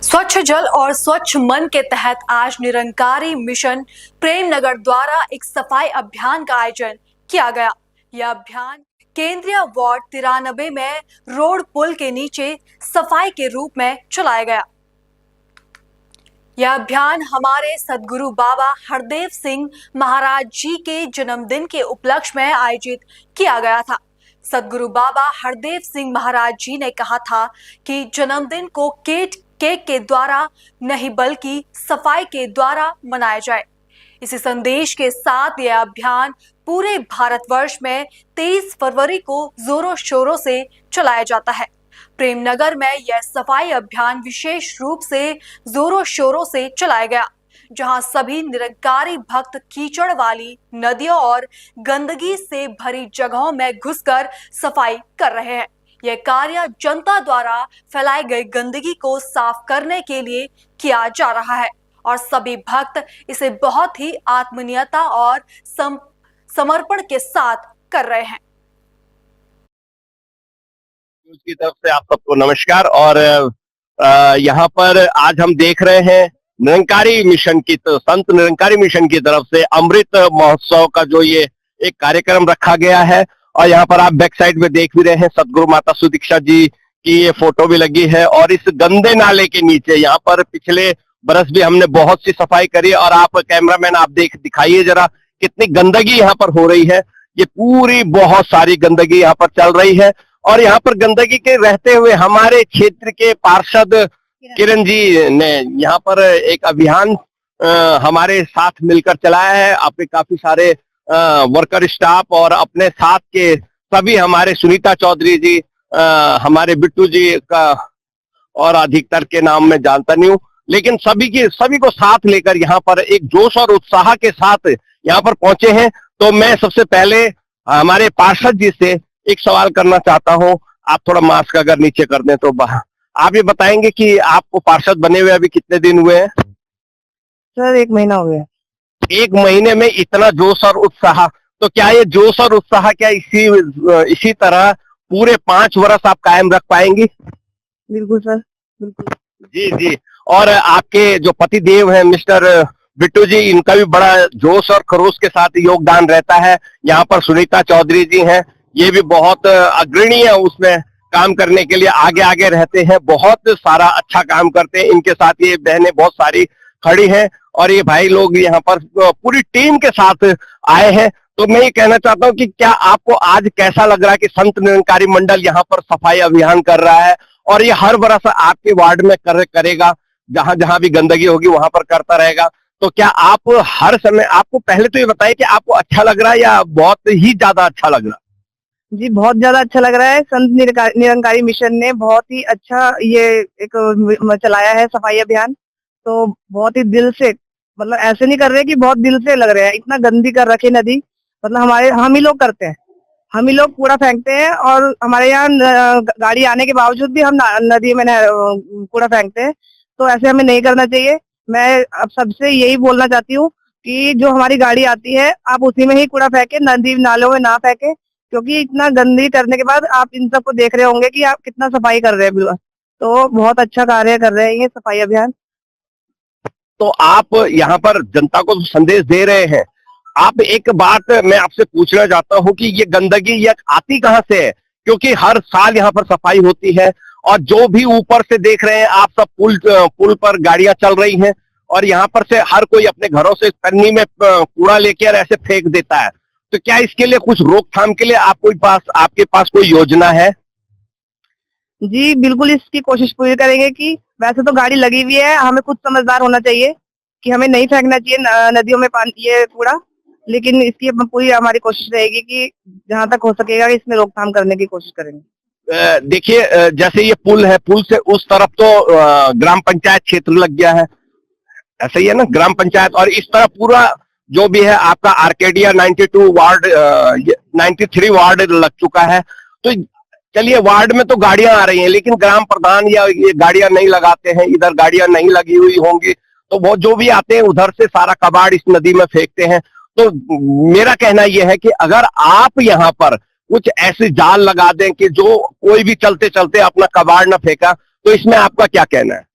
स्वच्छ जल और स्वच्छ मन के तहत आज निरंकारी मिशन प्रेमनगर द्वारा एक सफाई अभियान का आयोजन किया गया। यह अभियान केंद्रीय वार्ड 93 में रोड पुल के नीचे सफाई के रूप में चलाया गया। यह अभियान हमारे सदगुरु बाबा हरदेव सिंह महाराज जी के जन्मदिन के उपलक्ष्य में आयोजित किया गया था। सदगुरु बाबा हरदेव सिंह महाराज जी ने कहा था कि जन्मदिन को केक के द्वारा नहीं बल्कि सफाई के द्वारा मनाया जाए। इसी संदेश के साथ यह अभियान पूरे भारतवर्ष में 23 फरवरी को जोरों शोरों से चलाया जाता है। प्रेमनगर में यह सफाई अभियान विशेष रूप से जोरों शोरों से चलाया गया, जहां सभी निरंकारी भक्त कीचड़ वाली नदियों और गंदगी से भरी जगहों में घुसकर सफाई कर रहे हैं। यह कार्य जनता द्वारा फैलाई गई गंदगी को साफ करने के लिए किया जा रहा है और सभी भक्त इसे बहुत ही आत्मीयता और समर्पण के साथ कर रहे हैं। की तरफ से आप सबको नमस्कार। और यहाँ पर आज हम देख रहे हैं निरंकारी मिशन की संत निरंकारी मिशन की तरफ से अमृत महोत्सव का जो ये एक कार्यक्रम रखा गया है। और यहाँ पर आप बैक साइड में देख भी रहे हैं सदगुरु माता सुदीक्षा जी की ये फोटो भी लगी है। और इस गंदे नाले के नीचे यहाँ पर पिछले बरस भी हमने बहुत सी सफाई करी। और आप कैमरामैन आप दिखाइए जरा कितनी गंदगी यहाँ पर हो रही है। ये पूरी बहुत सारी गंदगी यहाँ पर चल रही है। और यहाँ पर गंदगी के रहते हुए हमारे क्षेत्र के पार्षद किरण जी ने यहाँ पर एक अभियान हमारे साथ मिलकर चलाया है। आपके काफी सारे वर्कर स्टाफ और अपने साथ के सभी हमारे सुनीता चौधरी जी, हमारे बिट्टू जी का और अधिकतर के नाम में जानता नहीं हूँ, लेकिन सभी को साथ लेकर यहाँ पर एक जोश और उत्साह के साथ यहाँ पर पहुंचे हैं। तो मैं सबसे पहले हमारे पार्षद जी से एक सवाल करना चाहता हूँ। आप थोड़ा मास्क अगर नीचे कर दें तो आप ये बताएंगे कि आपको पार्षद बने हुए अभी कितने दिन हुए हैं? सर 1 महीना हो गया। 1 महीने में इतना जोश और उत्साह, तो क्या ये जोश और उत्साह क्या इसी तरह पूरे 5 वर्ष आप कायम रख पाएंगी? बिल्कुल सर, बिल्कुल। जी जी। और आपके जो पति देव हैं मिस्टर बिट्टू जी, इनका भी बड़ा जोश और खरोश के साथ योगदान रहता है। यहाँ पर सुनीता चौधरी जी हैं, ये भी बहुत अग्रणी है, उसमें काम करने के लिए आगे आगे रहते हैं, बहुत सारा अच्छा काम करते हैं। इनके साथ ये बहनें बहुत सारी खड़ी हैं और ये भाई लोग यहाँ पर पूरी टीम के साथ आए हैं। तो मैं ये कहना चाहता हूँ कि क्या आपको आज कैसा लग रहा है कि संत निरंकारी मंडल यहाँ पर सफाई अभियान कर रहा है और ये हर बरस आपके वार्ड में करेगा, जहां जहां भी गंदगी होगी वहां पर करता रहेगा? तो क्या आप हर समय, आपको पहले तो ये बताइए कि आपको अच्छा लग रहा है या बहुत ही ज्यादा अच्छा लग रहा है? जी, बहुत ज्यादा अच्छा लग रहा है। संत निरंकारी मिशन ने बहुत ही अच्छा ये एक चलाया है सफाई अभियान। तो बहुत ही दिल से, मतलब ऐसे नहीं कर रहे कि बहुत दिल से लग रहे हैं। इतना गंदी कर रखी नदी, मतलब हम ही लोग करते हैं, हम ही लोग कूड़ा फेंकते हैं। और हमारे यहाँ गाड़ी आने के बावजूद भी हम नदी में कूड़ा फेंकते हैं। तो ऐसे हमें नहीं करना चाहिए। मैं अब सबसे यही बोलना चाहती हूँ कि जो हमारी गाड़ी आती है आप उसी में ही कूड़ा फेंके, नदी नालों में ना फेंके, क्योंकि इतना गंदगी करने के बाद आप इन सबको देख रहे होंगे कि आप कितना सफाई कर रहे हैं। तो बहुत अच्छा कार्य कर रहे हैं ये सफाई अभियान। तो आप यहाँ पर जनता को संदेश दे रहे हैं। आप एक बात मैं आपसे पूछना चाहता हूँ कि ये गंदगी ये आती कहाँ से है? क्योंकि हर साल यहाँ पर सफाई होती है और जो भी ऊपर से देख रहे हैं आप सब पुल पर गाड़ियां चल रही हैं और यहाँ पर से हर कोई अपने घरों से पन्नी में कूड़ा लेकर ऐसे फेंक देता है। तो क्या इसके लिए कुछ रोकथाम के लिए आपके पास कोई योजना है? जी बिल्कुल, इसकी कोशिश पूरी करेंगे। कि वैसे तो गाड़ी लगी हुई है, हमें खुद समझदार होना चाहिए कि हमें नहीं फेंकना चाहिए नदियों में पानी ये कूड़ा, लेकिन इसकी पूरी हमारी कोशिश रहेगी कि जहां तक हो सकेगा इसमें रोकथाम करने की कोशिश करेंगे। देखिए, जैसे ये पुल है, पुल से उस तरफ तो ग्राम पंचायत क्षेत्र लग गया है, ऐसा ही है ना, ग्राम पंचायत। और इस तरफ पूरा जो भी है आपका आर्केडिया 92 वार्ड 93 वार्ड लग चुका है। तो चलिए, वार्ड में तो गाड़ियां आ रही हैं, लेकिन ग्राम प्रधान या ये गाड़ियां नहीं लगाते हैं, इधर गाड़ियां नहीं लगी हुई होंगी, तो वो जो भी आते हैं उधर से सारा कबाड़ इस नदी में फेंकते हैं। तो मेरा कहना यह है कि अगर आप यहाँ पर कुछ ऐसे जाल लगा दें कि जो कोई भी चलते चलते अपना कबाड़ न फेंका, तो इसमें आपका क्या कहना है?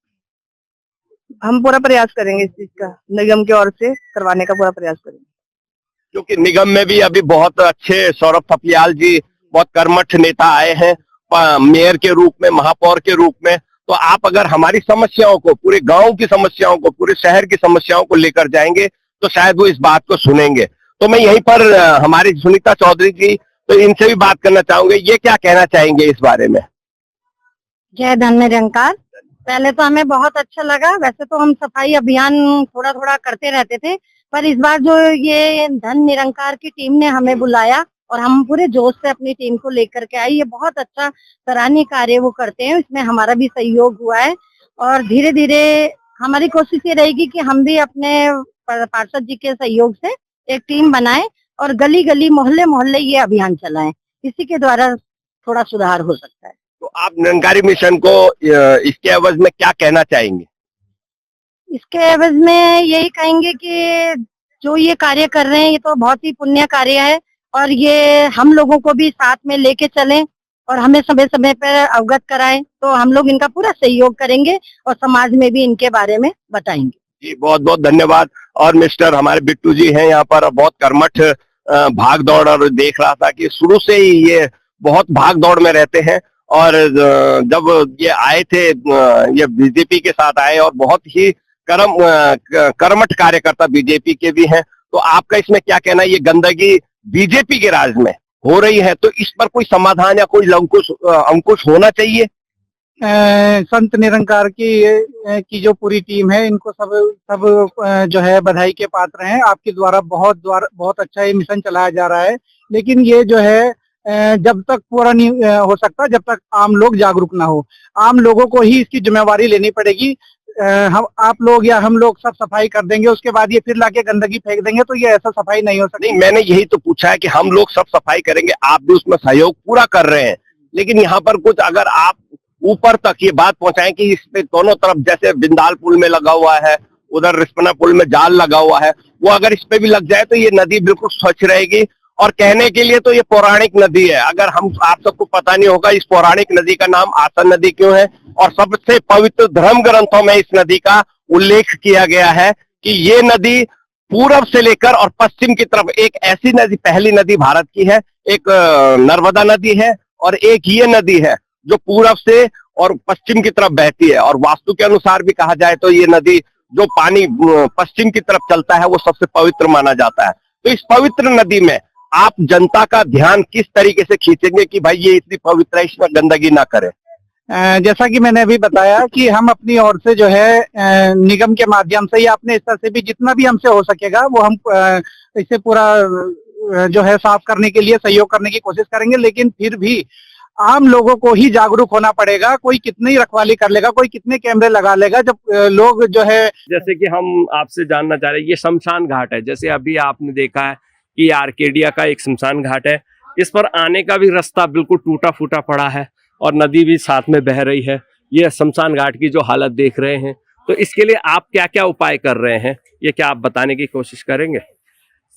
हम पूरा प्रयास करेंगे इस चीज का, निगम की ओर से करवाने का पूरा प्रयास करेंगे। क्योंकि निगम में भी अभी बहुत अच्छे सौरभ थपलियाल जी बहुत कर्मठ नेता आए हैं मेयर के रूप में, महापौर के रूप में। तो आप अगर हमारी समस्याओं को, पूरे गांव की समस्याओं को, पूरे शहर की समस्याओं को लेकर जाएंगे तो शायद वो इस बात को सुनेंगे। तो मैं यहीं पर हमारी सुनीता चौधरी जी, तो इनसे भी बात करना चाहूंगे, ये क्या कहना चाहेंगे इस बारे में? जय धन निरंकार। पहले तो हमें बहुत अच्छा लगा। वैसे तो हम सफाई अभियान थोड़ा थोड़ा करते रहते थे, पर इस बार जो ये धन निरंकार की टीम ने हमें बुलाया और हम पूरे जोश से अपनी टीम को लेकर के आए। ये बहुत अच्छा सराहनीय कार्य वो करते हैं, इसमें हमारा भी सहयोग हुआ है और धीरे धीरे हमारी कोशिश ये रहेगी कि हम भी अपने पार्षद जी के सहयोग से एक टीम बनाएं और गली गली मोहल्ले मोहल्ले ये अभियान चलाएं। इसी के द्वारा थोड़ा सुधार हो सकता है। तो आप निरंकारी मिशन को इसके एवज में क्या कहना चाहेंगे? इसके एवज में यही कहेंगे कि जो ये कार्य कर रहे हैं ये तो बहुत ही पुण्य कार्य है और ये हम लोगों को भी साथ में लेके चलें और हमें समय समय पर अवगत कराएं, तो हम लोग इनका पूरा सहयोग करेंगे और समाज में भी इनके बारे में बताएंगे। जी बहुत बहुत धन्यवाद। और मिस्टर हमारे बिट्टू जी हैं यहाँ पर, बहुत कर्मठ भाग दौड़, और देख रहा था कि शुरू से ही ये बहुत भाग दौड़ में रहते हैं। और जब ये आए थे, ये बीजेपी के साथ आए और बहुत ही कर्मठ कार्यकर्ता बीजेपी के भी हैं। तो आपका इसमें क्या कहना है? ये गंदगी बीजेपी के राज में हो रही है, तो इस पर कोई समाधान या कोई अंकुश होना चाहिए? संत निरंकार की जो पूरी टीम है, इनको सब जो है बधाई के पात्र हैं। आपके द्वारा बहुत अच्छा ये मिशन चलाया जा रहा है, लेकिन ये जो है जब तक पूरा नहीं हो सकता जब तक आम लोग जागरूक ना हो। आम लोगों को ही इसकी जिम्मेवारी लेनी पड़ेगी। हम आप लोग या हम लोग सब सफाई कर देंगे, उसके बाद ये फिर लाके गंदगी फेंक देंगे, तो ये ऐसा सफाई नहीं हो सकती। नहीं, मैंने यही तो पूछा है कि हम लोग सब सफाई करेंगे, आप भी उसमें सहयोग पूरा कर रहे हैं, लेकिन यहाँ पर कुछ अगर आप ऊपर तक ये बात पहुंचाएं कि इस पे दोनों तरफ, जैसे बिंदाल पुल में लगा हुआ है, उधर रिस्पना पुल में जाल लगा हुआ है, वो अगर इस पे भी लग जाए तो ये नदी बिल्कुल स्वच्छ रहेगी। और कहने के लिए तो ये पौराणिक नदी है। अगर आप सबको पता नहीं होगा, इस पौराणिक नदी का नाम आसन नदी क्यों है, और सबसे पवित्र धर्म ग्रंथों में इस नदी का उल्लेख किया गया है कि ये नदी पूरब से लेकर और पश्चिम की तरफ, एक ऐसी नदी, पहली नदी भारत की है, एक नर्मदा नदी है और एक ये नदी है जो पूरब से और पश्चिम की तरफ बहती है। और वास्तु के अनुसार भी कहा जाए तो ये नदी जो पानी पश्चिम की तरफ चलता है वो सबसे पवित्र माना जाता है। तो इस पवित्र नदी में आप जनता का ध्यान किस तरीके से खींचेंगे कि भाई ये इतनी पवित्र है, इसमें गंदगी ना करे? जैसा कि मैंने अभी बताया कि हम अपनी ओर से जो है निगम के माध्यम से या अपने स्तर से भी जितना भी हमसे हो सकेगा वो हम इसे पूरा जो है साफ करने के लिए सहयोग करने की कोशिश करेंगे। लेकिन फिर भी आम लोगों को ही जागरूक होना पड़ेगा। कोई कितनी रखवाली कर लेगा, कोई कितने कैमरे लगा लेगा, जब लोग जो है, जैसे कि हम आपसे जानना चाह रहे हैं, ये शमशान घाट है, जैसे अभी आपने देखा है कि आर्केडिया का एक शमशान घाट है, इस पर आने का भी रास्ता बिल्कुल टूटा फूटा पड़ा है और नदी भी साथ में बह रही है। ये शमशान घाट की जो हालत देख रहे हैं, तो इसके लिए आप क्या क्या उपाय कर रहे हैं, ये क्या आप बताने की कोशिश करेंगे?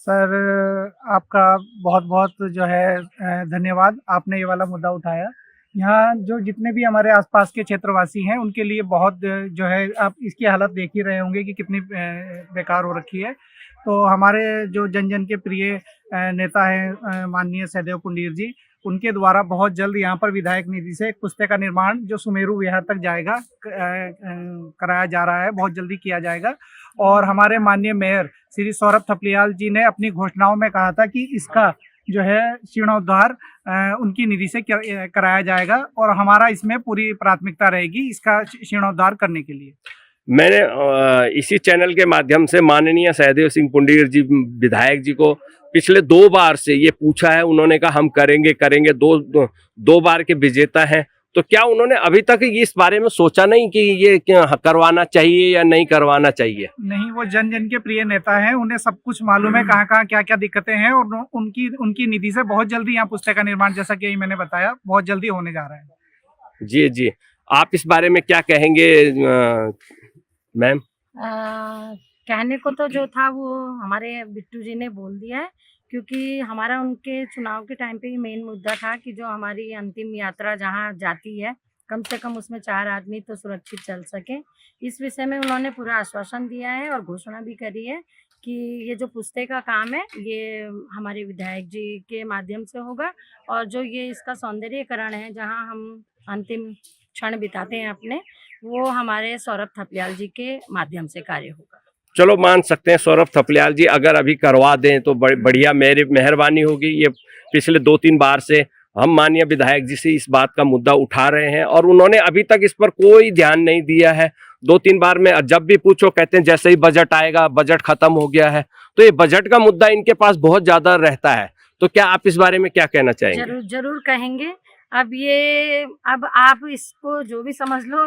सर आपका बहुत बहुत जो है धन्यवाद, आपने ये वाला मुद्दा उठाया। यहाँ जो जितने भी हमारे आसपास के क्षेत्रवासी हैं उनके लिए बहुत जो है, आप इसकी हालत देख ही रहे होंगे कि कितनी बेकार हो रखी है। तो हमारे जो जन जन के प्रिय नेता हैं माननीय सहदेव पुंडीर जी, उनके द्वारा बहुत जल्द यहाँ पर विधायक निधि से एक पुस्तक का निर्माण जो सुमेरु विहार तक जाएगा कराया जा रहा है, बहुत जल्दी किया जाएगा। और हमारे माननीय मेयर श्री सौरभ थपलियाल जी ने अपनी घोषणाओं में कहा था कि इसका जो है जीर्णोद्धार उनकी निधि से कराया जाएगा और हमारा इसमें पूरी प्राथमिकता रहेगी इसका जीर्णोद्धार करने के लिए। मैंने इसी चैनल के माध्यम से माननीय सहदेव सिंह पुंडीर जी विधायक जी को पिछले 2 बार से ये पूछा है, उन्होंने कहा हम करेंगे करेंगे, दो बार के विजेता हैं। तो क्या उन्होंने अभी तक इस बारे में सोचा नहीं कि ये करवाना चाहिए या नहीं करवाना चाहिए? नहीं, वो जन जन के प्रिय नेता हैं, उन्हें सब कुछ मालूम है कहाँ कहाँ क्या क्या दिक्कतें हैं और उनकी निधि से बहुत जल्दी यहाँ पुस्तक का निर्माण, जैसा कि मैंने बताया, बहुत जल्दी होने जा रहा है। जी जी, आप इस बारे में क्या कहेंगे मैम? कहने को तो जो था वो हमारे बिट्टू जी ने बोल दिया है, क्योंकि हमारा उनके चुनाव के टाइम पे ही मेन मुद्दा था कि जो हमारी अंतिम यात्रा जहाँ जाती है कम से कम उसमें 4 आदमी तो सुरक्षित चल सके। इस विषय में उन्होंने पूरा आश्वासन दिया है और घोषणा भी करी है कि ये जो पुस्ते का काम है ये हमारे विधायक जी के माध्यम से होगा, और जो ये इसका सौंदर्यीकरण है जहाँ हम अंतिम क्षण बिताते हैं अपने, वो हमारे सौरभ थपलियाल जी के माध्यम से कार्य होगा। चलो मान सकते हैं सौरभ थपलियाल जी अगर अभी करवा दें तो बढ़िया मेहरबानी होगी। ये पिछले 2-3 बार से हम माननीय विधायक जी से इस बात का मुद्दा उठा रहे हैं और उन्होंने अभी तक इस पर कोई ध्यान नहीं दिया है। 2-3 बार में जब भी पूछो कहते हैं जैसे ही बजट आएगा, बजट खत्म हो गया है। तो ये बजट का मुद्दा इनके पास बहुत ज्यादा रहता है। तो क्या आप इस बारे में क्या कहना चाहेंगे? जरूर कहेंगे। अब आप इसको जो भी समझ लो,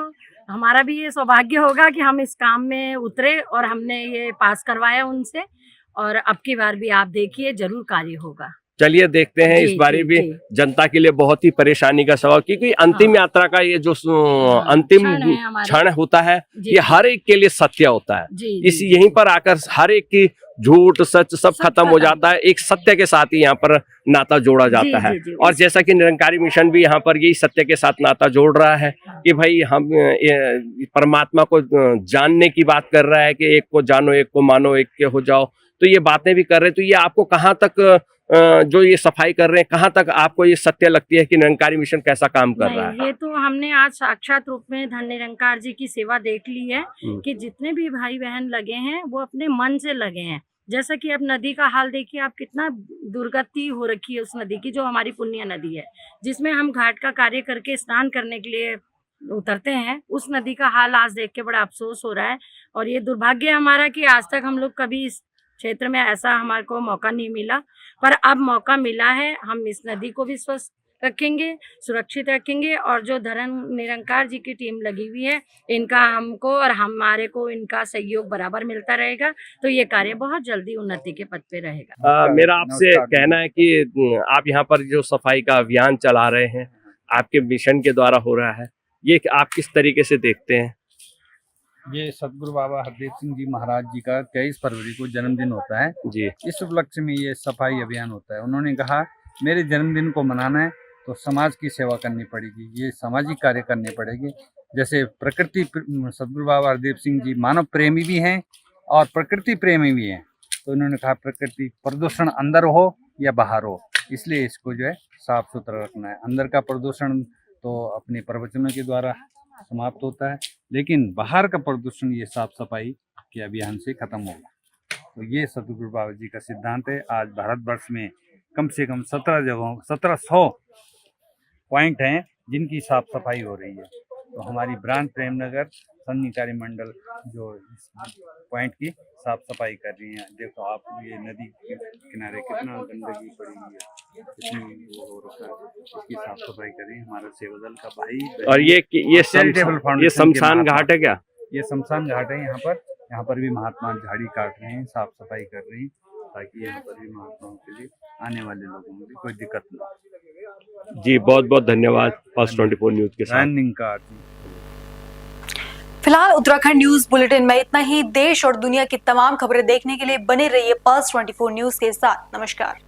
हमारा भी ये सौभाग्य होगा कि हम इस काम में उतरे और हमने ये पास करवाया उनसे, और अब की बार भी आप देखिए जरूर कार्य होगा। चलिए देखते हैं इस बारी भी जनता के लिए बहुत ही परेशानी का सवाल, क्योंकि अंतिम यात्रा का ये जो अंतिम क्षण होता है ये हर एक के लिए सत्य होता है। इस यहीं पर आकर हर एक की झूठ सच सब खत्म हो जाता है। एक सत्य के साथ ही यहाँ पर नाता जोड़ा जाता है। और जैसा कि निरंकारी मिशन भी यहाँ पर यही सत्य के साथ नाता जोड़ रहा है कि भाई हम परमात्मा को जानने की बात कर रहा है कि एक को जानो, एक को मानो, एक के हो जाओ। तो ये बातें भी कर रहे हैं। तो ये आपको कहाँ तक जो ये सफाई कर रहे हैं, कहाँ तक आपको ये सत्य लगती है कि निरंकारी मिशन कैसा काम कर रहा है? ये तो हमने आज साक्षात रूप में धन निरंकार जी की सेवा देख ली है कि जितने भी भाई बहन लगे हैं वो अपने मन से लगे हैं। जैसा कि अब नदी का हाल देखिए आप, कितना दुर्गति हो रखी है उस नदी की, जो हमारी पुण्य नदी है, जिसमें हम घाट का कार्य करके स्नान करने के लिए उतरते हैं। उस नदी का हाल आज देख के बड़ा अफसोस हो रहा है। और ये दुर्भाग्य हमारा कि आज तक हम लोग कभी इस क्षेत्र में ऐसा हमारे को मौका नहीं मिला, पर अब मौका मिला है। हम इस नदी को भी स्वस्थ रखेंगे, सुरक्षित रखेंगे, और जो धन निरंकार जी की टीम लगी हुई है इनका हमको और हमारे को इनका सहयोग बराबर मिलता रहेगा। तो ये कार्य बहुत जल्दी उन्नति के पथ पे रहेगा। मेरा आपसे कहना है कि आप यहाँ पर जो सफाई का अभियान चला रहे हैं, आपके मिशन के द्वारा हो रहा है, ये आप किस तरीके से देखते हैं? ये सदगुरु बाबा हरदेव सिंह जी महाराज जी का 23 फरवरी को जन्मदिन होता है जी। इस उपलक्ष्य में ये सफाई अभियान होता है। उन्होंने कहा मेरे जन्मदिन को मनाना है तो समाज की सेवा करनी पड़ेगी, ये सामाजिक कार्य करने पड़ेंगे। जैसे प्रकृति, सदगुरु बाबा हरदेव सिंह जी मानव प्रेमी भी हैं और प्रकृति प्रेमी भी हैं। तो उन्होंने कहा प्रकृति प्रदूषण अंदर हो या बाहर हो, इसलिए इसको जो है साफ सुथरा रखना है। अंदर का प्रदूषण तो अपने प्रवचनों के द्वारा समाप्त होता है, लेकिन बाहर का प्रदूषण ये साफ सफाई के अभियान से खत्म होगा। तो ये सदगुरु बाबा जी का सिद्धांत है। आज भारतवर्ष में कम से कम 1700 पॉइंट हैं जिनकी साफ सफाई हो रही है। तो हमारी ब्रांच प्रेमनगर संनिकारी मंडल जो इस पॉइंट की साफ सफाई कर रही है। देखो आप, ये नदी के किनारे कितना गंदगी पड़ी हुई है, कितनी वो हो रखा है, इसकी साफ सफाई कर रही है हमारा सेवा दल का भाई। और ये शमशान घाट है क्या? ये शमशान घाट है। यहाँ पर भी महात्मा झाड़ी काट रहे हैं, साफ सफाई कर रहे हैं, ताकि यहाँ पर भी महात्माओं के लिए आने वाले लोगों में भी कोई दिक्कत न हो। जी बहुत बहुत धन्यवाद फर्स्ट 24 न्यूज के साथ। फिलहाल उत्तराखंड न्यूज बुलेटिन में इतना ही। देश और दुनिया की तमाम खबरें देखने के लिए बने रहिए पल्स 24 न्यूज के साथ। नमस्कार।